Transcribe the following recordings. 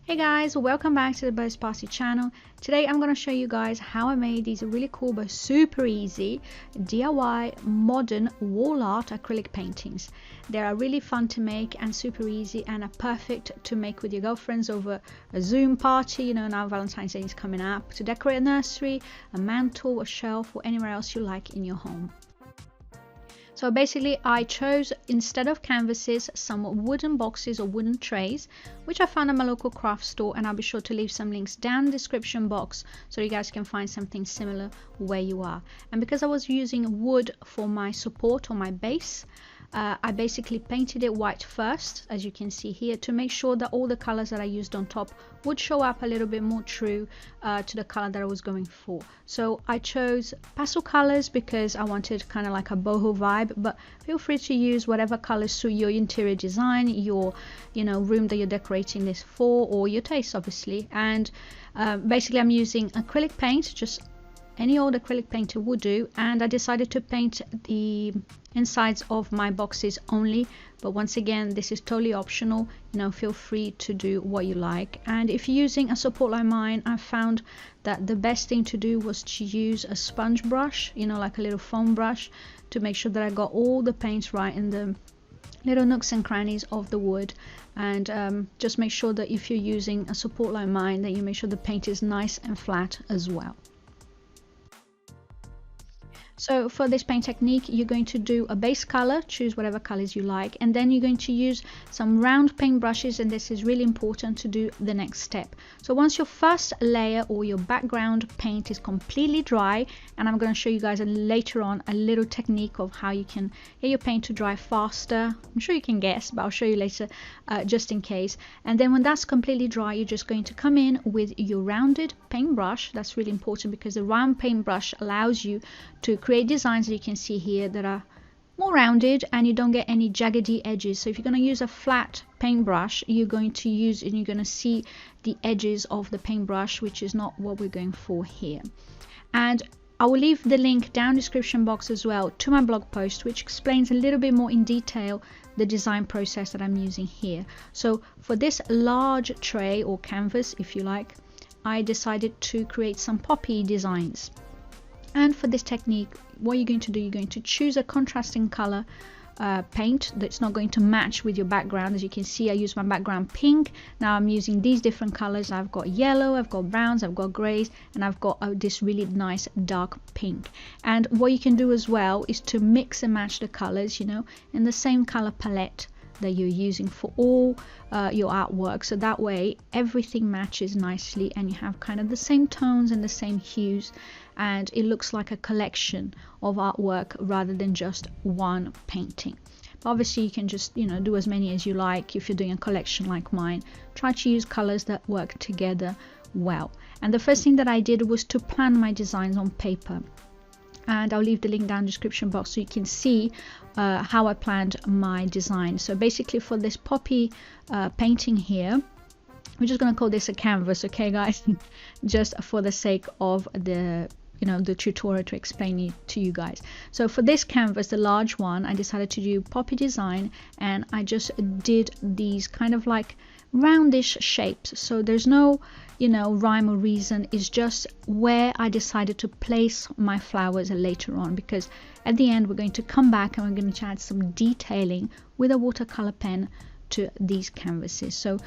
Hey guys, welcome back to the Boho Party channel. Today I'm going to show you guys how I made these really cool but super easy DIY modern wall art acrylic paintings. They are really fun to make and super easy and are perfect to make with your girlfriends over a Zoom party. You know, now Valentine's Day is coming up, to decorate a nursery, a mantle, a shelf, or anywhere else you like in your home. So basically I chose, instead of canvases, some wooden boxes or wooden trays, which I found at my local craft store, and I'll be sure to leave some links down in the description box so you guys can find something similar where you are. And because I was using wood for my support or my base, I basically painted it white first, as you can see here, to make sure that all the colors that I used on top would show up a little bit more true to the color that I was going for. So I chose pastel colors because I wanted kind of like a boho vibe, but feel free to use whatever colors suit your interior design, your room that you're decorating this for, or your taste obviously. And basically I'm using acrylic paint, just any old acrylic painter would do, and I decided to paint the insides of my boxes only, but once again this is totally optional. Feel free to do what you like. And if you're using a support like mine, I found that the best thing to do was to use a sponge brush, like a little foam brush, to make sure that I got all the paints right in the little nooks and crannies of the wood. And just make sure that if you're using a support like mine, that you make sure the paint is nice and flat as well. So for this paint technique, you're going to do a base color, choose whatever colors you like, and then you're going to use some round paint brushes, and this is really important to do the next step. So once your first layer or your background paint is completely dry, and I'm going to show you guys later on a little technique of how you can get your paint to dry faster. I'm sure you can guess, but I'll show you later just in case. And then when that's completely dry, you're just going to come in with your rounded paintbrush. That's really important because the round paintbrush allows you to create designs that you can see here that are more rounded and you don't get any jaggedy edges. So if you're going to use a flat paintbrush, you're going to see the edges of the paintbrush, which is not what we're going for here. And I will leave the link down in the description box as well to my blog post, which explains a little bit more in detail the design process that I'm using here. So for this large tray or canvas, if you like, I decided to create some poppy designs. And for this technique, what you're going to do, you're going to choose a contrasting color paint that's not going to match with your background. As you can see, I use my background pink. Now I'm using these different colors. I've got yellow, I've got browns, I've got grays, and I've got this really nice dark pink. And what you can do as well is to mix and match the colors, in the same color palette that you're using for all your artwork, so that way everything matches nicely and you have kind of the same tones and the same hues, and it looks like a collection of artwork rather than just one painting. But obviously you can just do as many as you like. If you're doing a collection like mine, try to use colors that work together well. And the first thing that I did was to plan my designs on paper, and I'll leave the link down in the description box so you can see how I planned my design. So basically for this poppy painting here, we're just going to call this a canvas, okay guys, just for the sake of the tutorial to explain it to you guys. So for this canvas, the large one, I decided to do poppy design, and I just did these kind of like roundish shapes. So there's no rhyme or reason. It's just where I decided to place my flowers later on, because at the end we're going to come back and we're going to add some detailing with a watercolor pen to these canvases. So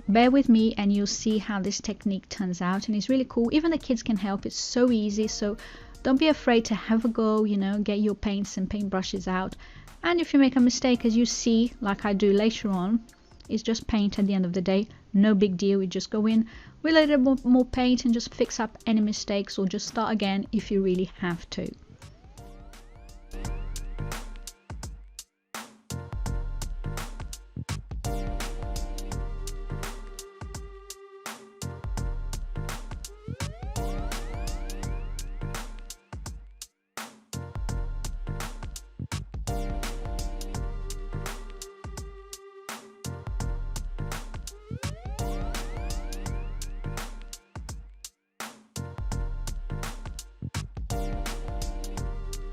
bear with me and you'll see how this technique turns out, and it's really cool. Even the kids can help. It's so easy, so don't be afraid to have a go. Get your paints and paintbrushes out, and if you make a mistake, as you see like I do later on, it's just paint at the end of the day. No big deal. We just go in with a little more paint and just fix up any mistakes, or just start again if you really have to.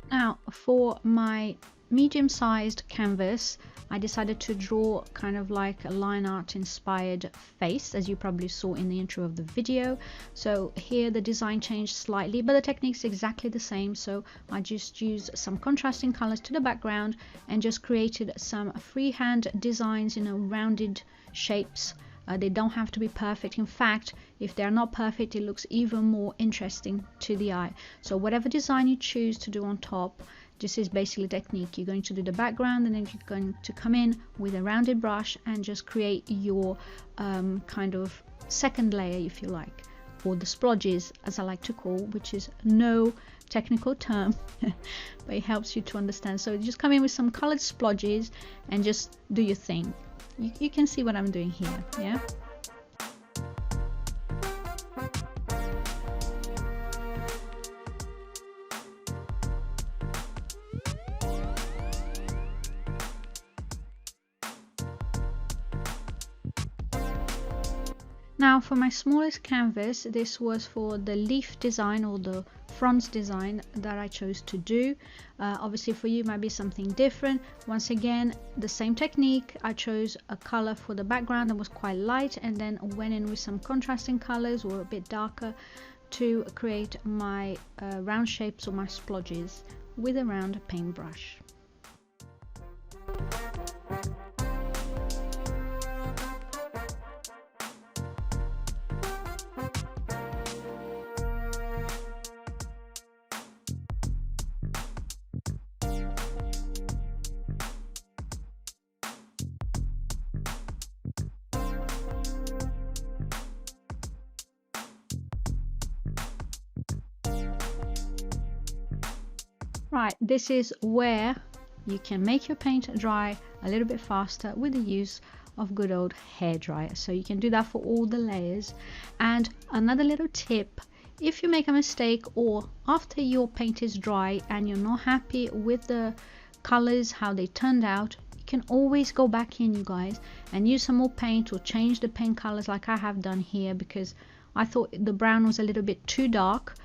Now for my medium-sized canvas, I decided to draw kind of like a line art inspired face, as you probably saw in the intro of the video. So here the design changed slightly, but the technique is exactly the same. So I just used some contrasting colors to the background and just created some freehand designs, rounded shapes. They don't have to be perfect. In fact, if they're not perfect, it looks even more interesting to the eye. So whatever design you choose to do on top, this is basically technique. You're going to do the background, and then you're going to come in with a rounded brush and just create your kind of second layer, if you like, or the splodges, as I like to call, which is no technical term, but it helps you to understand. So just come in with some colored splodges and just do your thing. You can see what I'm doing here, yeah? Now for my smallest canvas, this was for the leaf design or the fronds design that I chose to do. Obviously for you it might be something different. Once again, the same technique. I chose a color for the background that was quite light, and then went in with some contrasting colors or a bit darker to create my round shapes or my splodges with a round paintbrush. Right, this is where you can make your paint dry a little bit faster with the use of good old hairdryer. So you can do that for all the layers. And another little tip, if you make a mistake or after your paint is dry and you're not happy with the colors, how they turned out, you can always go back in, you guys, and use some more paint or change the paint colors like I have done here, because I thought the brown was a little bit too dark.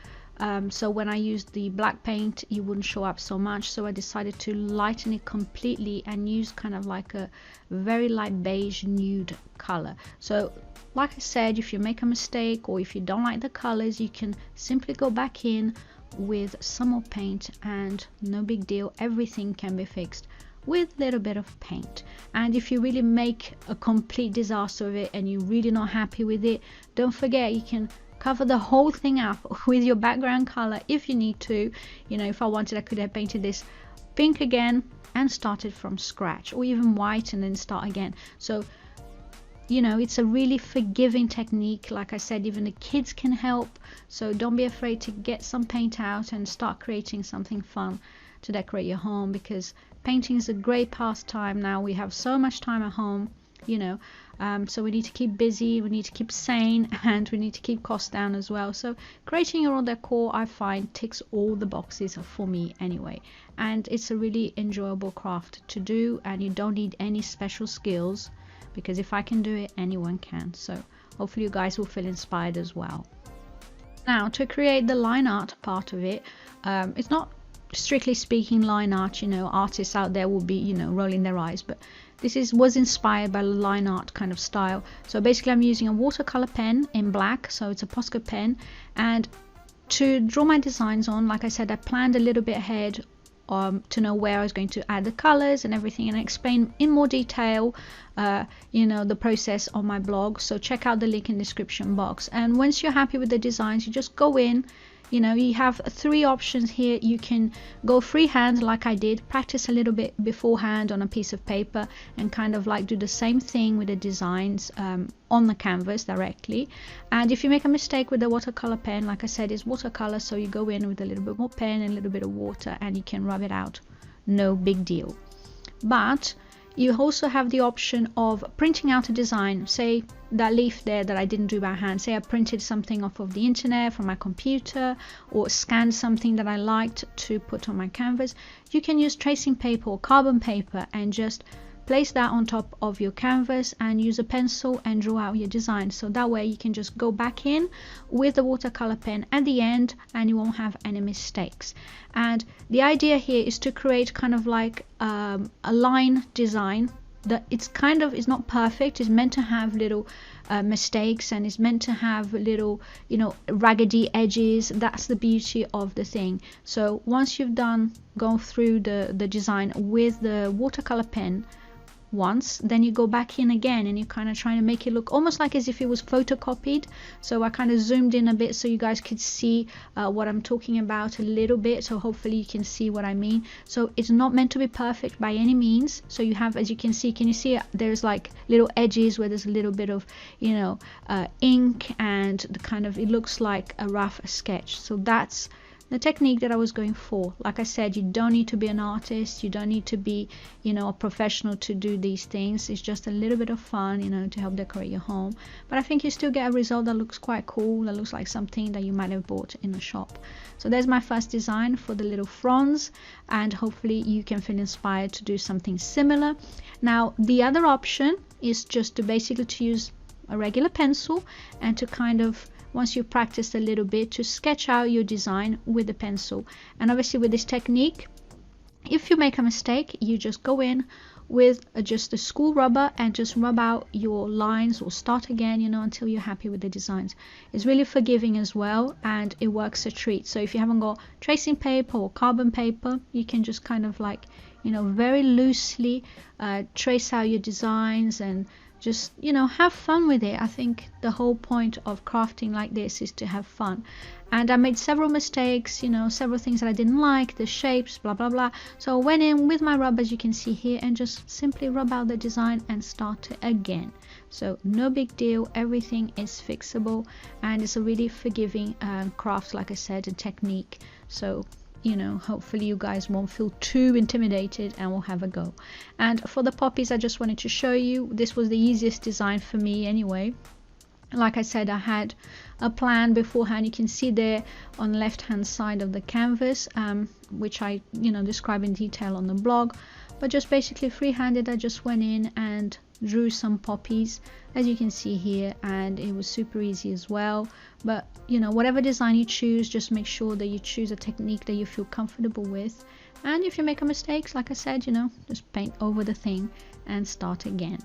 So when I used the black paint, it wouldn't show up so much, so I decided to lighten it completely and use kind of like a very light beige nude color. So like I said, if you make a mistake or if you don't like the colors, you can simply go back in with some more paint and no big deal, everything can be fixed with a little bit of paint. And if you really make a complete disaster of it and you're really not happy with it, don't forget you can cover the whole thing up with your background color if you need to. If I wanted, I could have painted this pink again and started from scratch, or even white and then start again. So it's a really forgiving technique. Like I said, even the kids can help, so don't be afraid to get some paint out and start creating something fun to decorate your home, because painting is a great pastime now. We have so much time at home, so we need to keep busy, we need to keep sane, and we need to keep costs down as well. So creating your own decor, I find, ticks all the boxes for me anyway, and it's a really enjoyable craft to do, and you don't need any special skills, because if I can do it, anyone can. So hopefully you guys will feel inspired as well. Now to create the line art part of it, it's not strictly speaking line art, artists out there will be rolling their eyes, but this was inspired by line art kind of style. So basically I'm using a watercolor pen in black, so it's a Posca pen, and to draw my designs on, like I said, I planned a little bit ahead to know where I was going to add the colors and everything, and I explain in more detail the process on my blog, so check out the link in the description box. And once you're happy with the designs, you just go in. You have 3 options here. You can go freehand like I did, practice a little bit beforehand on a piece of paper and kind of like do the same thing with the designs on the canvas directly. And if you make a mistake with the watercolor pen, like I said, it's watercolor, so you go in with a little bit more pen and a little bit of water and you can rub it out, no big deal. But you also have the option of printing out a design. Say that leaf there that I didn't do by hand, say I printed something off of the internet from my computer, or scanned something that I liked to put on my canvas. You can use tracing paper or carbon paper and just place that on top of your canvas and use a pencil and draw out your design. So that way you can just go back in with the watercolor pen at the end and you won't have any mistakes. And the idea here is to create kind of like a line design that it's kind of, it's not perfect, it's meant to have little mistakes, and it's meant to have little, you know, raggedy edges. That's the beauty of the thing. So once you've gone through the design with the watercolor pen once, then you go back in again and you're kind of trying to make it look almost like as if it was photocopied. So I kind of zoomed in a bit so you guys could see what I'm talking about a little bit, so hopefully you can see what I mean. So it's not meant to be perfect by any means. So you have, as you can see, there's like little edges where there's a little bit of, you know, ink, and the kind of, it looks like a rough sketch. So that's the technique that I was going for. Like I said, you don't need to be an artist, you don't need to be, you know, a professional to do these things. It's just a little bit of fun, you know, to help decorate your home. But I think you still get a result that looks quite cool, that looks like something that you might have bought in a shop. So there's my first design for the little fronds, and hopefully you can feel inspired to do something similar. Now the other option is just to basically to use a regular pencil and to kind of, once you've practiced a little bit, to sketch out your design with the pencil. And obviously with this technique, if you make a mistake, you just go in with just a school rubber and just rub out your lines, or start again, you know, until you're happy with the designs. It's really forgiving as well, and it works a treat. So if you haven't got tracing paper or carbon paper, you can just kind of like, you know, very loosely trace out your designs and just, you know, have fun with it. I think the whole point of crafting like this is to have fun. And I made several mistakes, you know, several things that I didn't like, the shapes, blah blah blah. So I went in with my rub, as you can see here, and just simply rub out the design and start it again. So no big deal, everything is fixable, and it's a really forgiving craft, like I said, and technique. So, you know, hopefully you guys won't feel too intimidated and will have a go. And for the poppies, I just wanted to show you, this was the easiest design for me anyway. Like I said, I had a plan beforehand. You can see there on the left hand side of the canvas, which I, you know, describe in detail on the blog. But just basically freehanded, I just went in and drew some poppies, as you can see here, and it was super easy as well. But you know, whatever design you choose, just make sure that you choose a technique that you feel comfortable with. And if you make a mistake, like I said, you know, just paint over the thing and start again.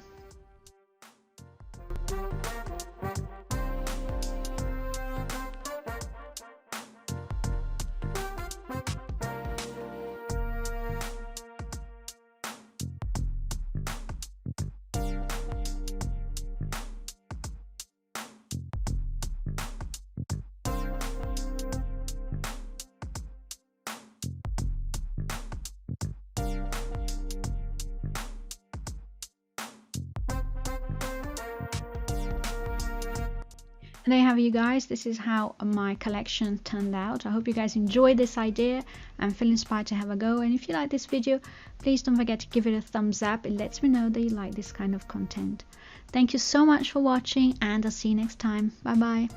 And there you have it, you guys. This is how my collection turned out. I hope you guys enjoyed this idea and feel inspired to have a go. And if you like this video, please don't forget to give it a thumbs up. It lets me know that you like this kind of content. Thank you so much for watching, and I'll see you next time. Bye bye.